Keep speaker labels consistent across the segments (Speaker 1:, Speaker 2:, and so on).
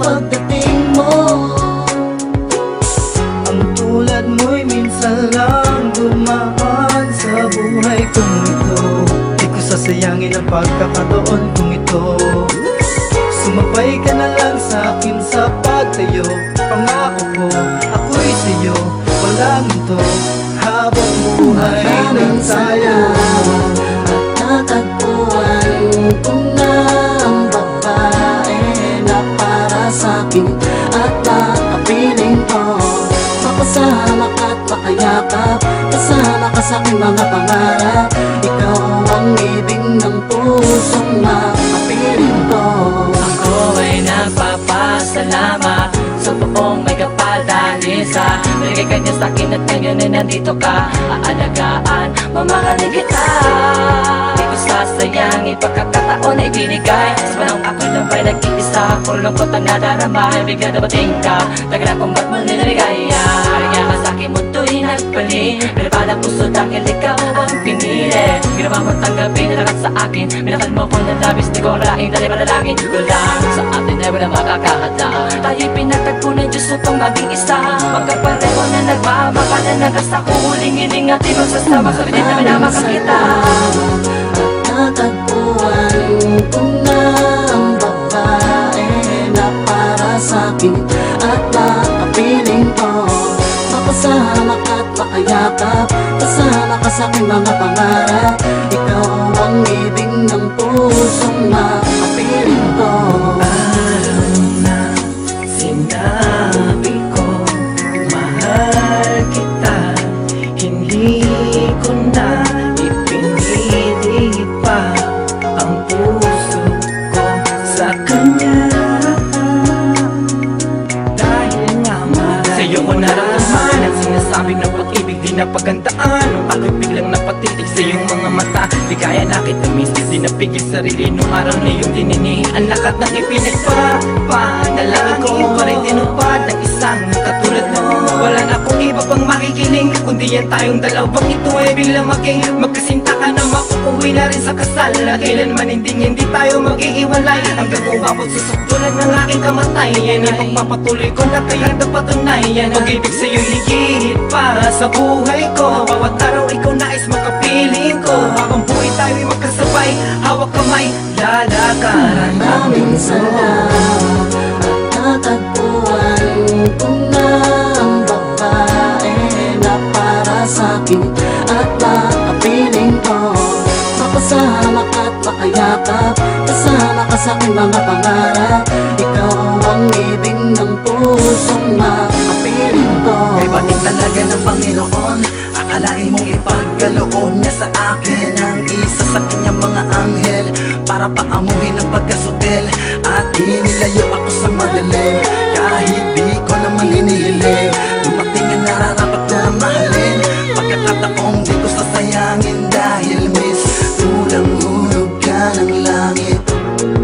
Speaker 1: pagdating mo.
Speaker 2: Ang tulad mo'y minsan lang dumaan sa buhay kong ito. Di ko sasayangin ang pagkakataon kong ito. Sumabay ka na lang sa'kin sa pagtayo. Pangako ko, ako'y sa'yo, walang ito. Habang buhay ng tayo.
Speaker 1: Natagpuan ko na ang babae na para sa'kin at nakapiling ko. Makasama ka't makayakap, kasama ka sa'king mga pangarap. Ikaw ang ibig ng pusong makapiling ko.
Speaker 3: Ako ay nagpapasalamat sa buong may kapal dahil sa binigay ka niya sa'kin at ngayon ay nandito ka. Aalagaan, mamahalin kita. Di ko sasayangin pagkakataon ay binigay. Sa panahon ako'y lambay nag-iisa, puro lungkot ang nadarama. Bigla dabating ka, tagal akong ba't mo nilaligaya. Kaya ka sa'kin mundo'y nagpali, pinapala puso dahil ikaw ang pinili. Ginawa mo tanggapin na lakas sa akin, minakal mo ko ng labis. Di ko akalaing dali malalangin ko lang. Sa atin ay walang makakahadla. Tayo'y pinatagpo ng Diyos upang maging isa. Magkapareho na nagmamahal na nagasta ko. Huling hiling at imagsasama sa pilit na minamakan kita.
Speaker 1: Natagpuan ko na ang babae na para sa'kin at nakapiling ko. Makasama ka't makayakap, kasama ka sa'king mga pangarap. Ikaw ang ibig ng pusong makapiling ko.
Speaker 2: Araw na sinabi ko, mahal kita. Hindi ko na ipinili pa ang puso ko sa kanya. Dahil nga mahal sa'yo ko nararamdaman ang sinasabing ng pag-ibig di napagandaan. Nung ako'y biglang napatitig sa iyong mga mata, di kaya na kita miss, di napigil sarili. Nung araw na iyong dininian lakat ng ipinagpapanalangin ko pa rin tinupad ng isang katulad mo. Wala na akong iba pang makikiling kundi yan tayong dalawang ito ay biglang maging magkasinta ka na makukuwi na rin sa kasal. At kailanman hindi tayo mag-iiwalay hanggang umabot sa sukdulan ng aking kamatayan. Ang pagpapatuloy ko na kaya napatunayan pag-ibig sa'yo higit pa sa buhay ko. Bawat araw ikaw nais makapiling ko. Habang buhay tayo'y magkasabay, hawak kamay, lalakaran.
Speaker 1: Maraming salamat at natagpuan ko na ang babae na para sa'kin at nakapiling ko. Makasama ka't makayakap, kasama ka sa'king mga pangarap. Ikaw ang ibig ng pusong makapiling ko.
Speaker 2: May batin talaga ng Panginoon, akalain mong ipagkaloob niya sa akin ang isa sa kanyang mga anghel para paamuhin ang pagkasutel at inilayo ako sa madilim. Kahit di ko naman hinihiling, dumating ang nararapat na mahalin. Pagkakataong di ko sasayangin dahil miss, tulang hulog ka ng langit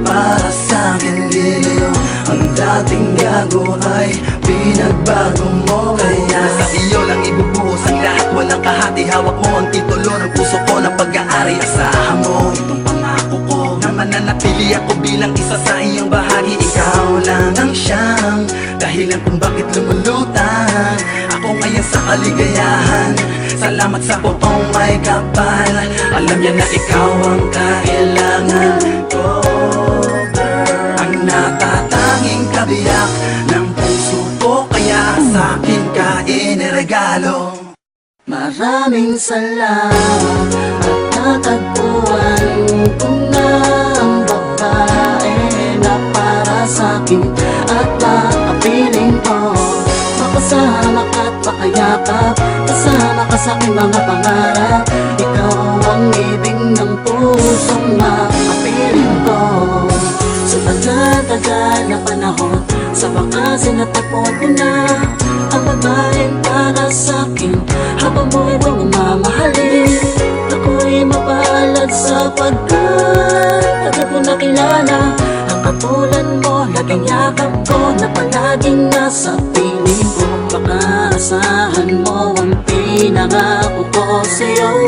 Speaker 2: para sa'kin giliw. Ang dating gago ay pinagbago mo, kaya sa iyo lang ibubuhos ang lahat. Walang kahati, hawak mo ang titulo ng puso ko ng pag-aari. Asahan mo itong pangako ko na mananatili ako bilang isa sa iyong bahagi. Ikaw lang ang siyang dahilan kung bakit lumulutang ako ngayon sa kaligayahan. Salamat sa buong may kapal, alam niya na ikaw ang kailangan ko. Ang natatanging kabiyak ng puso ko, kaya sa'kin ka iniregalo.
Speaker 1: Maraming salamat at natagpuan ko na ang babae na para sa'kin at nakapiling ko. Makasama ka't makayakap, kasama ka sa'king mga pangarap. Ikaw ang ibig ng pusong makapiling ko. Sa tagal-tagal na panahon, sa wakas ay natagpuan ko na ang babaeng para sa'kin. Habang buhay kong mamahalin, ako'y mapalad sapagkat agad ko nakilala ang katulad mo. Laging yakap ko na palaging nasa piling ko. Baka asahan mo ang pinangako ko sa'yo,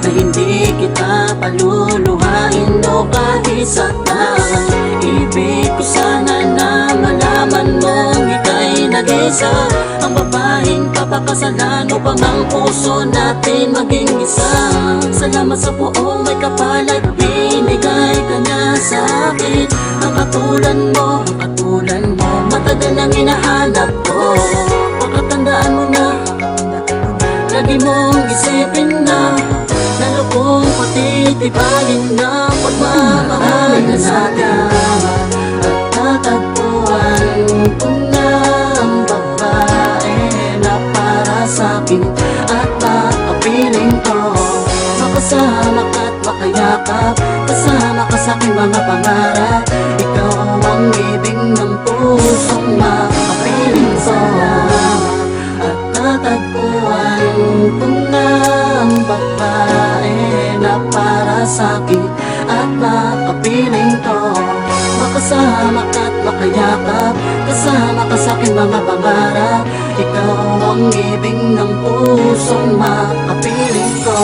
Speaker 1: na hindi kita paluluhain o kahit sa ibig ko sana na malaman nag-isa, ang babaeng papakasalan upang ang puso natin maging isa. Salamat sa buong may kapal at binigay ka na sa akin. Ang katulad mo, matagal nang hinahanap ko. Pakatandaan mo na, lagi mong isipin na lalo kong patitibayin na pagmamahal na sa'kin. At tatagpuan ko na ang babae na para sa'kin at makapiling ko. Makasama ka't makayakap, kasama ka sa'king mga pangarap. Ikaw ang ibig ng pusong makapiling ko. At tatagpuan ko na ang babae na para sa'kin at makapiling ko. Makasama ka't makayakap, kasama ka sa'king mga pangarap. Ikaw ang ibig ng pusong makapiling ko.